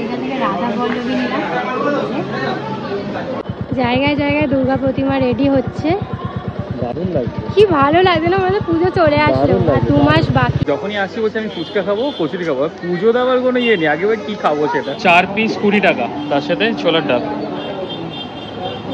এখান থেকে রাধা বল্লভী নিলাম। জায়গায় জায়গায় দুর্গা প্রতিমা রেডি হচ্ছে। কি ভালো লাগছে না, আমাদের পুজো চলে আসলো আর 2 মাস বাকি। যখনই আসছি বলছি আমি ফুচকা খাবো, কচুরি খাবো, পুজো দেওয়ার কোনো ইয়ে নেই, আগে কি খাবো সেটা। 4 পিস 20 টাকা, তার সাথে ছোলার ডাল।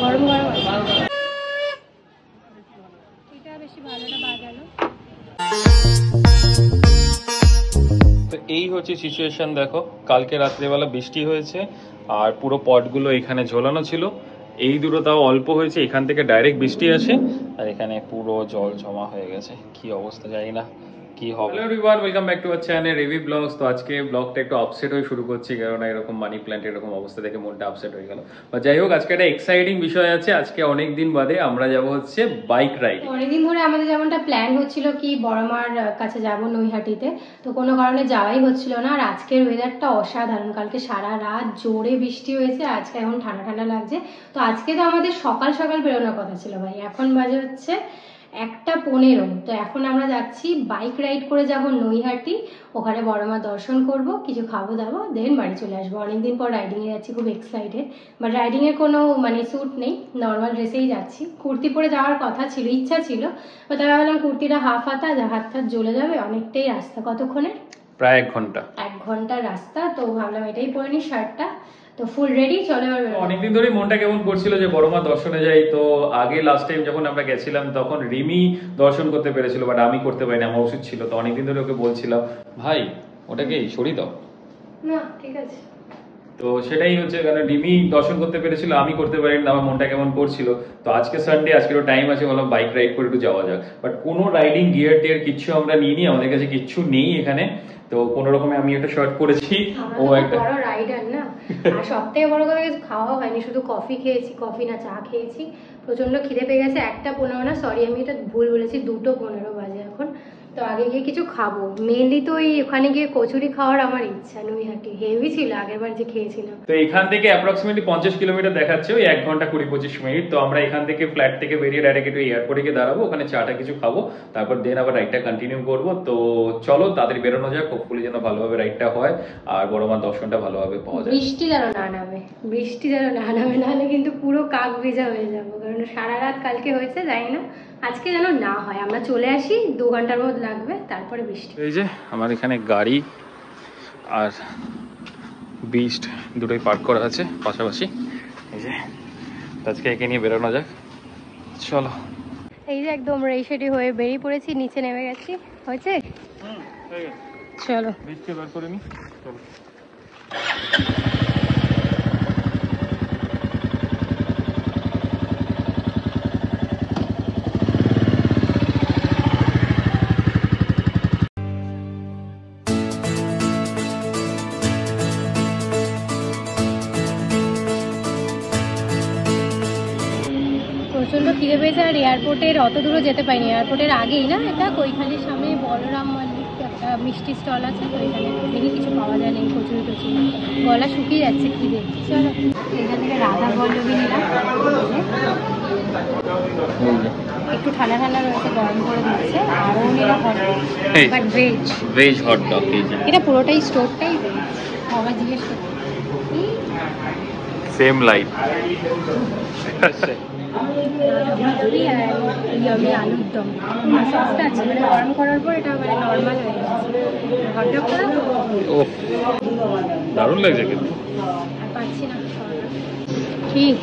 গরম গরম এটা বেশি ভালো না বাজালো। তো এই হচ্ছে সিচুয়েশন, দেখো কালকে রাত্রেবেলা বৃষ্টি হয়েছে আর পুরো পটগুলো এখানে ঝোলানো ছিল। এই দুটো তাও অল্প হয়েছে, এখান থেকে ডাইরেক্ট বৃষ্টি আসে আর এখানে পুরো জল জমা হয়ে গেছে। কি অবস্থা জানি না কি হবে। Hello everyone, welcome back to our channel review blogs. তো আজকে ব্লগটা একটু আপসেট হয়ে শুরু করছি, কারণ এরকম মানি প্ল্যান্ট এরকম অবস্থা দেখে মনটা আপসেট হয়ে গেল। বা যাই হোক, আজকে একটা এক্সাইটিং বিষয় আছে। আজকে অনেকদিন বাদে আমরা যাব হচ্ছে বাইক রাইড। অনেকদিন ধরে আমাদের যেমনটা প্ল্যান হচ্ছিল কি বড়মার কাছে যাব নৈহাটিতে, তো কোনো কারণে যাওয়াই হচ্ছিল না। আর আজকের ওয়েদারটা অসাধারণ, কালকে সারা রাত জোরে বৃষ্টি হয়েছে, আজকে এখন ঠান্ডা ঠান্ডা লাগছে। তো আজকে তো আমাদের সকাল সকাল বেরোনোর কথা ছিল ভাই, এখন বাজে হচ্ছে 1:15। তো এখন আমরা যাচ্ছি বাইক রাইড করে যাব নৈহাটি, ওখানে বড়মার দর্শন করব, কিছু খাবো দাবো, দেন বাড়ি চলে আসবো। অনেকদিন পর রাইডিংয়ে যাচ্ছি, খুব এক্সাইটেড। বাট রাইডিংয়ের কোনো স্যুট নেই, নর্মাল ড্রেসেই যাচ্ছি। কুর্তি পরে যাওয়ার কথা ছিল, ইচ্ছা ছিল, বাট তাই ভাবলাম কুর্তিটা হাফ হাতা, হাত হাত জ্বলে যাবে, অনেকটাই রাস্তা। কতক্ষণে? প্রায় 1 ঘন্টা। 1 ঘন্টার রাস্তা। তো ভাবলাম এটাই পরে নি, শার্টটা। তো ফুল রেডি, চলে এবার। অনেকদিন ধরে মনটা কেমন করছিল যে বড়মা দর্শনে যাই। তো আগে লাস্ট টাইম যখন আমরা গেছিলাম তখন রিমি দর্শন করতে পেরেছিল, বাট আমি করতে পারিনি, আমার ওষুধ ছিল। তো অনেকদিন ধরে ওকে বলছিলাম ভাই ওটাকে সরিয়ে দাও না, ঠিক আছে। তো সেটাই হচ্ছে, কারণ রিমি দর্শন করতে পেরেছিল, আমি করতে পারিনি, আমার মনটা কেমন করছিল। তো আজকে সানডে, আজকেরও টাইম আছে, বললাম বাইক রাইড করে একটু যাওয়া যাক। বাট কোনো রাইডিং গিয়ার টিয়ার কিচ্ছু আমরা নিইনি, আমাদের কাছে কিচ্ছু নেই এখানে। তো কোনো রকমে আমি একটা শর্ট করেছি, ও একটা বড় রাইডার না। আর সবথেকে বড় কথা, কিছু খাওয়া হয়নি, শুধু কফি খেয়েছি, কফি না চা খেয়েছি। প্রচন্ড খিদে পেয়ে গেছে। 1:15 না, সরি আমি এটা ভুল বলেছি, 2:15 বাজে এখন। তো আগে গিয়ে কিছু খাবো, মেনলি তো ওখানে গিয়ে কচুরি খাওয়ার আমার ইচ্ছা। নৈহাটি হেভি ছিল আগেরবার যে খেয়েছিলাম। তো এখান থেকে অ্যাপ্রক্সিমেটলি 50 কিলোমিটার দেখাচ্ছে, ওই 1 ঘন্টা 20-25 মিনিট। তো আমরা এখান থেকে ফ্ল্যাট থেকে বেরিয়ে ডাইরেক্ট একটু এয়ারপোর্টে গিয়ে দাঁড়াবো, ওখানে চাটা কিছু খাবো, তারপর দেন আবার রাইডটা কন্টিনিউ করবো। তো চলো তাড়াতাড়ি বেরোনো যাক, হোপফুলি যেন ভালোভাবে রাইডটা হয় আর বড়মার দর্শনটা ভালোভাবে পাওয়া যায়। বৃষ্টি যেন না নামে, বৃষ্টি যেন না নামে, নাহলে কিন্তু পুরো কাক ভেজা হয়ে যাবো, কারণ সারা রাত কালকে হয়েছে, জানি না আজকে যেন না হয়। আমরা চলে আসি, 2 ঘন্টার মধ্যে লাগবে, তারপরে বৃষ্টি। এই যে আমার এখানে গাড়ি আর বিস্ট দুটোই পার্ক করা আছে পাশাপাশি। এই যে আজকে একে নিয়ে বেরোনো যাক, চলো। এই যে একদম রেডি হয়ে বেরিয়ে পড়েছি, নিচে নেমে গেছি। হয়েছে? চলো বৃষ্টি বার করে নি, চলো। প্রচন্ড খিদে পেয়েছে, আর এয়ারপোর্টের অত দূরও যেতে পারিনি। এয়ারপোর্টের আগেই না, এটা কৈখালির সামনে বলরাম মল্লিক একটা মিষ্টি স্টল আছে, তো এখানে দেখি কিছু পাওয়া যায় না, কচুরি টচুরি, গলা শুকিয়ে যাচ্ছে খিদে। চলো এখান থেকে রাধা বল্লভী নিলাম, একটু ঠান্ডা ঠান্ডা রয়েছে, গরম করে দিচ্ছে। আর ও নিলাম বাট ভেজ হট ডগ। এটা পুরোটাই স্টোরটাই ভেজ। বাবা জিজ্ঞেস করতে সেম লাইফ। আলুর দম সস্তা আছে, মানে গরম করার পর এটা মানে নর্মাল হয়ে গেছে। হটডগটা ও দারুণ লাগছে কিন্তু, আর পাচ্ছি না। ঠিক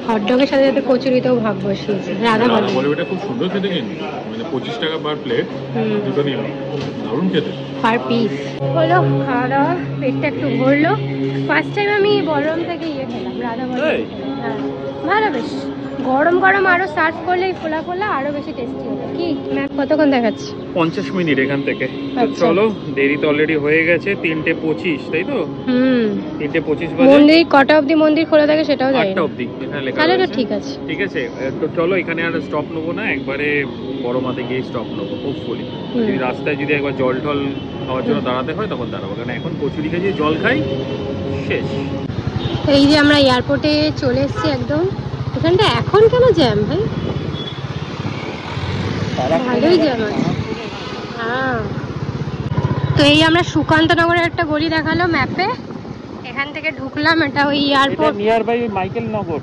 হটডগের সাথে সাথে কচুরিতেও ভাগ বসিয়েছে রাধা বল্লভীটা। খুব সুন্দর খেতে, কিন্তু মানে 25 টাকা পার প্লেট, দুটো নিলাম, দারুণ খেতে পার পিস। হলো খাওয়া দাওয়া, পেটটা একটু ভরলো। ফার্স্ট টাইম আমি বলরাম থেকে খেলাম রাধা বল্লভী। হ্যাঁ ভালো, বেশ গরম গরম আরো সার্ভ করলে ফোলা ফোলা আরো বেশি টেস্টি হবে। কি ম্যাম কতক্ষণ দেখাচ্ছি? 50 মিনিট এখান থেকে। চলো, দেরি তো অলরেডি হয়ে গেছে, 3:25, তাই তো? 3:25 বাজে। মন্দির কটা অবধি মন্দির খোলা থাকে সেটাও জানি না। 8টা অবধি এখানে লেখা তাহলে তো আছে। ঠিক আছে, ঠিক আছে। তো চলো, এখানে আর স্টপ নেবো না, একবারে বড়মাতে গিয়ে স্টপ নেবো হোপফুলি। যদি রাস্তায় যদি একবার জল টল খাওয়ার জন্য দাঁড়াতে হয় তখন দাঁড়াবো, কারণ এখন কচুরি খেয়ে জল খাই শেষ। এই যে আমরা এয়ারপোর্টে চলে এসেছি একদম। এখানটা এখন কেন জ্যাম ভাই? ভালোই জ্যাম আছে। হ্যাঁ, তো এই আমরা সুকান্তনগরের একটা গলি দেখালো ম্যাপে, এখান থেকে ঢুকলাম, এটা ওই এয়ারপোর্ট নিয়ার বাই মাইকেল নগর।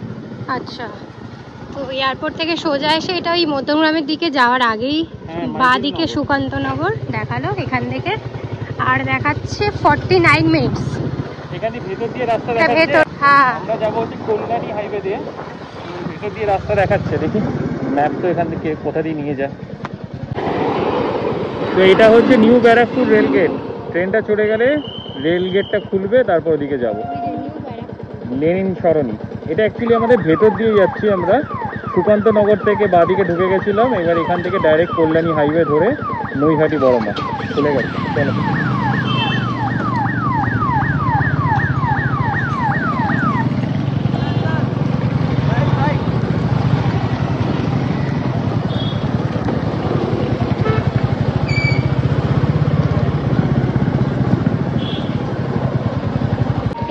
আচ্ছা, তো এয়ারপোর্ট থেকে সোজা এসে এটা ওই মধ্যমগ্রামের দিকে যাওয়ার আগেই বাঁ দিকে সুকান্ত নগর দেখালো এখান থেকে, আর দেখাচ্ছে 49 মিনিটস। এখানে ভেতর দিয়ে রাস্তা দেখাচ্ছে। হ্যাঁ, আমরা যাবো হচ্ছে কল্যাণী হাইওয়ে দিয়ে, ভেতর দিয়ে রাস্তা দেখাচ্ছে। দেখি ম্যাপ তো এখান থেকে কোথা দিয়ে নিয়ে যায়। তো এটা হচ্ছে নিউ ব্যারাকপুর রেল গেট। ট্রেনটা চলে গেলে রেল গেটটা খুলবে, তারপর ওদিকে যাবো লেনিন সরণি। এটা অ্যাকচুয়ালি আমাদের ভেতর দিয়ে যাচ্ছি আমরা। সুকান্ত নগর থেকে বাঁদিকে ঢুকে গেছিলাম, এবার এখান থেকে ডাইরেক্ট কল্যাণী হাইওয়ে ধরে নৈহাটি বড়মা চলে গেছে। চলো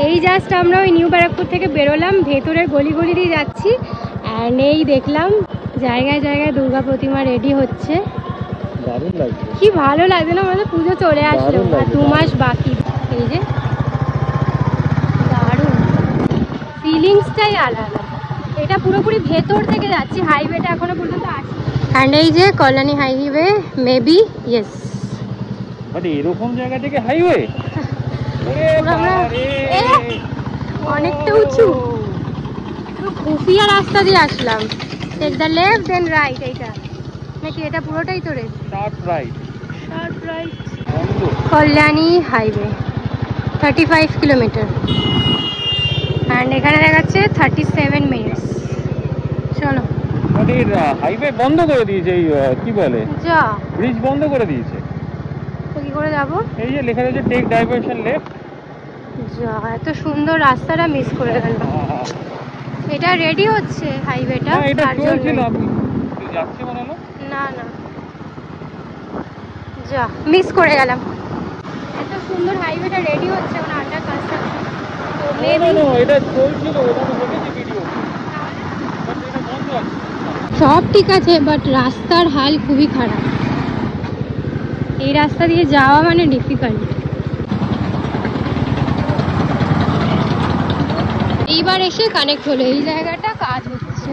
এই জাস্ট আমরা ওই নিউ ব্যারাকপুর থেকে বেরোলাম, ভেতরের গলি গলি দিয়ে যাচ্ছি। অ্যান্ড এই দেখলাম জায়গায় জায়গায় দুর্গা প্রতিমা রেডি হচ্ছে। দারুণ লাগছে, কি ভালো লাগছে না, আমাদের পুজো চলে আসলো আর 2 মাস বাকি। এই যে দারুণ ফিলিংসটাই আলাদা। এটা পুরোপুরি ভেতর থেকে যাচ্ছি, হাইওয়েটা এখনো পর্যন্ত আসি। অ্যান্ড এই যে কল্যাণী হাইওয়ে, মেবি ইয়েস। মানে এরকম জায়গা থেকে হাইওয়ে অনেকটা উঁচু, খুফিয়া রাস্তা দিয়ে আসলাম। Take the left then right. এইটা নাকি এটা পুরোটাই তো red? Short right. Kalyani highway 35 kilometre and এখানে দেখাচ্ছে 37 মিনিটস। চলো, মানে হাইওয়ে বন্ধ করে দিয়েছে, এই কি বলে যা ব্রিজ বন্ধ করে দিয়েছে। তো কি করে যাবো? এই যে লেখা আছে টেক ডাইভারশন লেফট। যা, এত সুন্দর রাস্তাটা মিস করে গেল। এটা রেডি হচ্ছে হাইওয়েটা, এটা তার চলছিল, জন্য আমি যাচ্ছি মনে হলো। না না, যা মিস করে গেলাম। এত সুন্দর হাইওয়েটা রেডি হচ্ছে, এখন আন্ডার কনস্ট্রাকশন। তো মেবি এটা চলছিল, ওটা আমি দেখেছি ভিডিও, বাট এটা বন্ধ আছে। সব ঠিক আছে, বাট রাস্তার হাল খুবই খারাপ। এই রাস্তা দিয়ে যাওয়া মানে ডিফিকাল্ট। এইবার এসে কানেক্ট হলো, এই জায়গাটা কাজ হচ্ছে,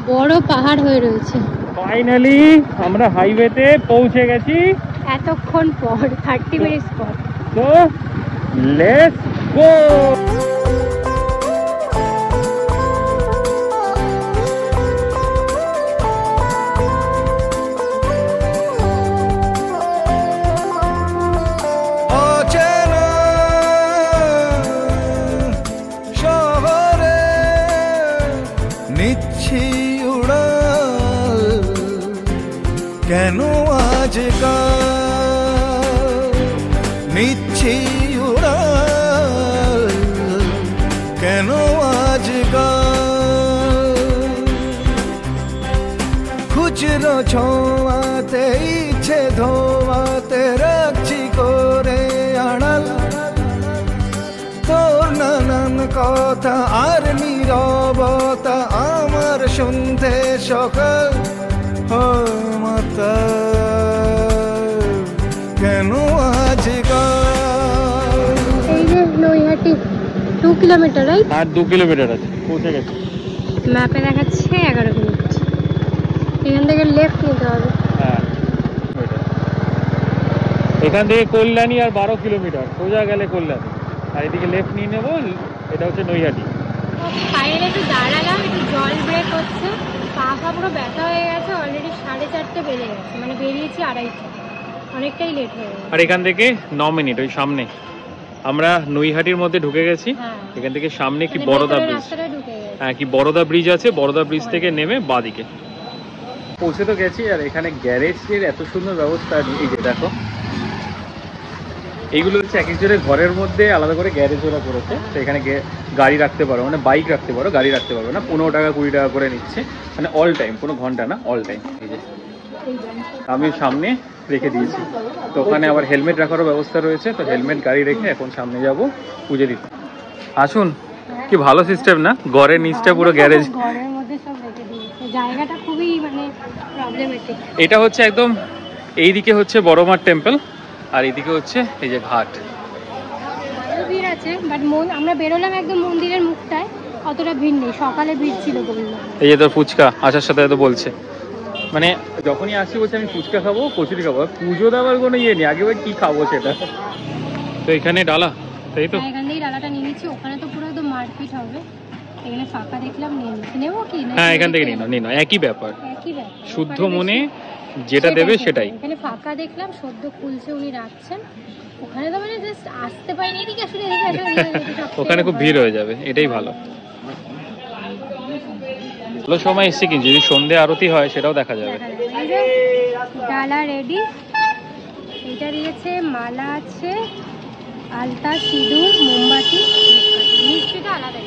বড় পাহাড় হয়ে রয়েছে। ফাইনালি আমরা হাইওয়েতে পৌঁছে গেছি এতক্ষণ পর, 30 মিনিটস পর। তো লেটস গো। কেন আজকাল নিচ্ছি উড়াল, কেন আজকাল খুচরো ছোঁয়াতে ইচ্ছে ধোয়াতে রাখছি করে আড়াল, তোর নানান কথা আর নীরবতা আমার শুনতে সকাল কেন আজকাল। এই যে নৈহাটি 2 কিলোমিটার, রাইট? আর 2 কিলোমিটার আছে, পৌঁছে গেছি। ম্যাপে দেখাচ্ছে 11 মিনিট। এখান থেকে লেফট নিতে হবে। হ্যাঁ, এখান থেকে কল্যাণী আর 12 কিলোমিটার, সোজা গেলে কল্যাণী, আর এদিকে লেফট নিয়ে নেবো। এটা হচ্ছে নৈহাটি। বাইরে একটু দাঁড়ালাম, একটু জল ব্রেক হচ্ছে, পা পুরো ব্যথা হয়ে গেছে। অলরেডি 4:30 বেজে গেছে, মানে বেরিয়েছি 2:30, অনেকটাই লেট হয়ে গেছে। আর এখান থেকে 9 মিনিট ওই সামনে আমরা নৈহাটির মধ্যে ঢুকে গেছি। এখান থেকে সামনে কি বড়দা ব্রিজ, হ্যাঁ কি বড়দা ব্রিজ আছে, বড়দা ব্রিজ থেকে নেমে বাঁদিকে পৌঁছে তো গেছি। আর এখানে গ্যারেজের এত সুন্দর ব্যবস্থা, এই যে দেখো, এইগুলো হচ্ছে এক একজনের ঘরের মধ্যে আলাদা করে গ্যারেজ ওরা করেছে। তো এখানে গাড়ি রাখতে পারো, মানে বাইক রাখতে পারো, গাড়ি রাখতে পারো না। 15 টাকা 20 টাকা করে নিচ্ছে, মানে অল টাইম, কোনো ঘন্টা না, অল টাইম। এই যে আমি সামনে রেখে দিয়েছি, তো ওখানে আবার হেলমেট রাখারও ব্যবস্থা রয়েছে। তো হেলমেট গাড়ি রেখে এখন সামনে যাব পুজো দিতে। আসুন, কি ভালো সিস্টেম না, ঘরের নিচটা পুরো গ্যারেজ, ঘরের মধ্যে সব রেখে দিয়েছে। জায়গাটা খুবই মানে প্রবলেমেটিক। এটা হচ্ছে একদম এইদিকে হচ্ছে বড়মার টেম্পল, আর এইদিকে হচ্ছে এই যে ঘাট। ভিড় আছে আছে, বাট আমরা বেরোলাম একদম মন্দিরের মুখটায়, অতটা ভিড় নেই, সকালে ভিড় ছিল বললো। এই যে তোর ফুচকা আসার সাথে তো বলছে, মানে যখনই আসি বলছে আমি ফুচকা খাবো, কচুরি খাবো, পুজো দেওয়ার কোনো ইয়ে নেই, আগে কি খাবো সেটা। তো এখানে ডালা, তাই তো? এখান থেকেই ডালাটা নিয়ে নিচ্ছি, ওখানে তো পুরো একদম মারপিট হবে, এখানে ফাঁকা দেখলাম নিয়ে নিচ্ছি। নেবো কি? হ্যাঁ এখান থেকে নিন, একই ব্যাপার, একই ব্যাপার, শুদ্ধ মনে যেটা দেবে সেটাই। এখানে ফাঁকা দেখলাম, সদ্য খুলছে, উনি রাখছেন, ওখানে তো মানে জাস্ট আসতে পারিনি, এদিকে আসলে ওখানে খুব ভিড় হয়ে যাবে, এটাই ভালো। ভালো সময় এসছে, কিন্তু যদি সন্ধে আরতি হয় সেটাও দেখা যাবে। ডালা রেডি, এটা দিয়েছে, মালা আছে, আলতা, সিঁদুর, মোমবাতি, মিষ্টিটা আলাদা।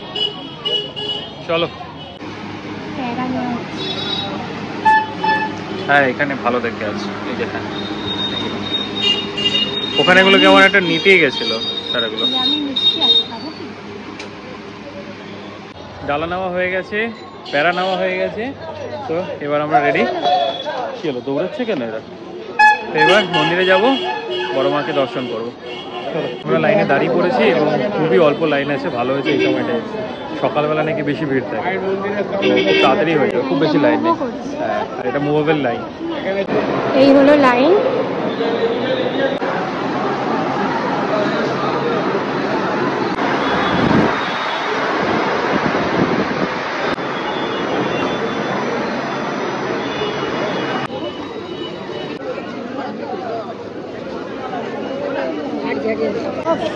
চলো। হ্যাঁ এখানে ভালো দেখতে আছে, এই যে হ্যাঁ ওখানে এগুলো কেমন একটা নিতেই গেছিল তারাগুলো। ডালা নেওয়া হয়ে গেছে, প্যারা নেওয়া হয়ে গেছে, তো এবার আমরা রেডি। কি হলো, দৌড়াচ্ছে কেন এরা? তো এবার মন্দিরে যাব, বড় মাকে দর্শন করবো। আমরা লাইনে দাঁড়িয়ে পড়েছি এবং খুবই অল্প লাইন আছে, ভালো হয়েছে এই সময়টা। সকালবেলা নাকি বেশি ভিড় থাকে, খুব তাড়াতাড়ি হয়ে যাবে, খুব বেশি লাইন নেই। হ্যাঁ আর এটা মুভেবল লাইন। এই হলো লাইন।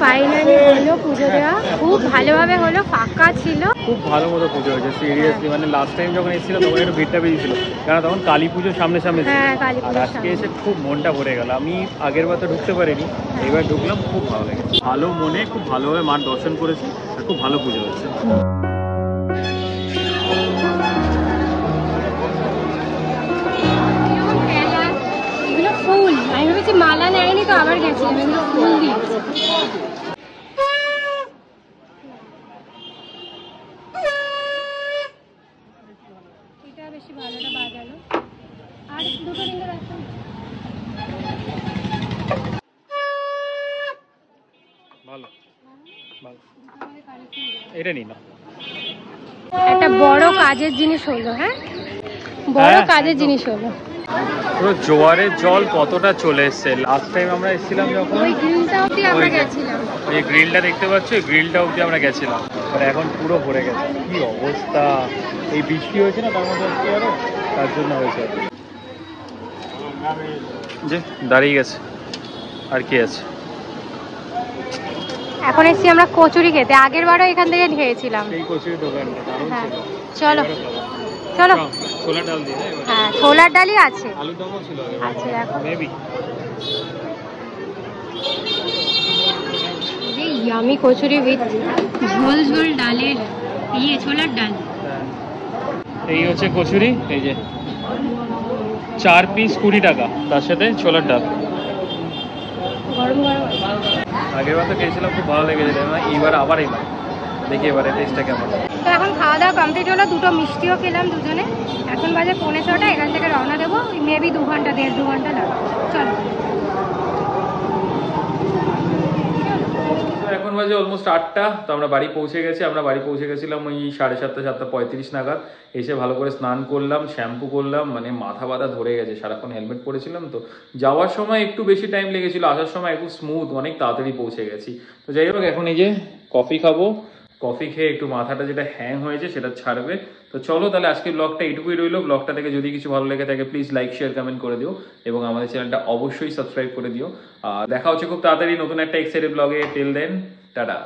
ফাইনালি হলো পুজো দেওয়া, খুব ভালোভাবে হলো, ফাঁকা ছিল, খুব ভালো মতো পুজো হয়েছে সিরিয়াসলি। মানে লাস্ট টাইম যখন এসেছিলাম তখন একটু ভিড়টা বেশি ছিল, কারণ তখন কালী পুজোর সামনে ছিল। আর আজকে এসে খুব মনটা ভরে গেল। আমি আগের বার তো ঢুকতে পারিনি, এবার ঢুকলাম, খুব ভালো লেগেছে। ভালো মনে খুব ভালোভাবে মার দর্শন করেছি, আর খুব ভালো পুজো হয়েছে। এগুলো ফুল, আমি ভেবেছি মালা নেয়নি, তো আবার গেছিলাম, এগুলো ফুল দিয়েছে। এটা বেশি ভালোটা বাজালো, আর দুটো রিঙ্গের আছে। ভালো ভালো, এটা নিই না। একটা বড় কাজের জিনিস হলো, হ্যাঁ বড় কাজের জিনিস হলো। পুরো জোয়ারের জল কতটা চলে এসছে। লাস্ট টাইম আমরা এসেছিলাম যখন, ওই গ্রিলটা অবধি আমরা গেছিলাম, ওই গ্রিলটা দেখতে পাচ্ছ, ওই গ্রিলটা অবধি আমরা গেছিলাম, আর এখন পুরো ভরে গেছে। কি অবস্থা, এই বৃষ্টি হয়েছে না, তার মধ্যে কি আরো, তার জন্য হয়েছে। যে দাঁড়িয়ে গেছে, আর কি আছে। এখন এসছি আমরা কচুরি খেতে, আগের বারও এখান থেকে খেয়েছিলাম এই কচুরি দোকানটা দারুণ ছিল। চলো চলো, ছোলার ডাল দিয়ে, হ্যাঁ ছোলার ডালই আছে, আলুর দমও ছিল আচ্ছা দেখো, মেবি। ইয়ামি কচুরি উইথ ঝোল ঝোল ডালের ছোলার ডাল। এই হচ্ছে কচুরি, এই যে 4 পিস 20 টাকা, তার সাথে ছোলার ডাল। গরম গরম। আগের বার তো খেয়েছিলাম, খুব ভালো লেগেছিল, এইবার আবার এইবার দেখি এবারে টেস্টটা কেমন। তো এখন খাওয়া দাওয়া কমপ্লিট হলো, দুটো মিষ্টিও খেলাম দুজনে, এখন বাজে 6:45, এখান থেকে রওনা দেবো, মেবি 2 ঘন্টা 1.5-2 ঘন্টা লাগবে। চলো। এখন বাজে অলমোস্ট 8টা, তো আমরা বাড়ি পৌঁছে গেছি। আমরা বাড়ি পৌঁছে গেছিলাম ওই 7:30 7:35 নাগাদ। এসে ভালো করে স্নান করলাম, শ্যাম্পু করলাম, মানে মাথা ব্যথা ধরে গেছে, সারাক্ষণ হেলমেট পরেছিলাম তো। যাওয়ার সময় একটু বেশি টাইম লেগেছিল, আসার সময় একটু স্মুথ, অনেক তাড়াতাড়ি পৌঁছে গেছি। তো যাই হোক, এখন এই যে কফি খাবো, কফি খেয়ে একটু মাথাটা যেটা হ্যাং হয়েছে সেটা ছাড়বে। তো চলো তাহলে আজকের ব্লগটা এইটুকুই রইলো। ব্লগটা থেকে যদি কিছু ভালো লেগে থাকে প্লিজ লাইক শেয়ার কমেন্ট করে দিও, এবং আমাদের চ্যানেলটা অবশ্যই সাবস্ক্রাইব করে দিও। দেখা হচ্ছে খুব তাড়াতাড়ি নতুন একটা এক্সাইটেড ব্লগে। Till then, tata.